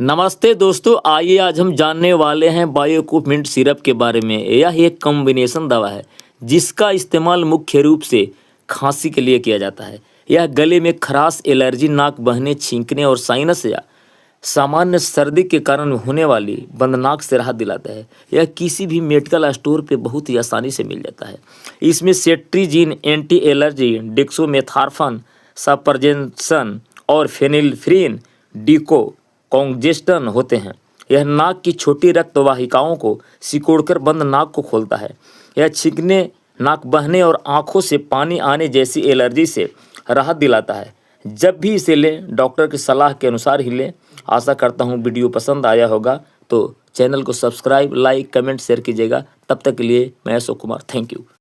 नमस्ते दोस्तों, आइए आज हम जानने वाले हैं बायोकूप मिंट सिरप के बारे में। यह एक कॉम्बिनेशन दवा है जिसका इस्तेमाल मुख्य रूप से खांसी के लिए किया जाता है। यह गले में खराश, एलर्जी, नाक बहने, छींकने और साइनस या सामान्य सर्दी के कारण होने वाली बंद नाक से राहत दिलाता है। यह किसी भी मेडिकल स्टोर पे बहुत ही आसानी से मिल जाता है। इसमें सेट्रिजिन, एंटी एलर्जी, डेक्सोमेथार्फन, सपर्जेंसन और फेनिलफ्रीन डिको कॉन्जेस्टन होते हैं। यह नाक की छोटी रक्त वाहिकाओं को सिकोड़कर बंद नाक को खोलता है। यह छींकने, नाक बहने और आंखों से पानी आने जैसी एलर्जी से राहत दिलाता है। जब भी इसे लें, डॉक्टर की सलाह के अनुसार ही लें। आशा करता हूँ वीडियो पसंद आया होगा, तो चैनल को सब्सक्राइब, लाइक, कमेंट, शेयर कीजिएगा। तब तक के लिए मैं अशोक कुमार, थैंक यू।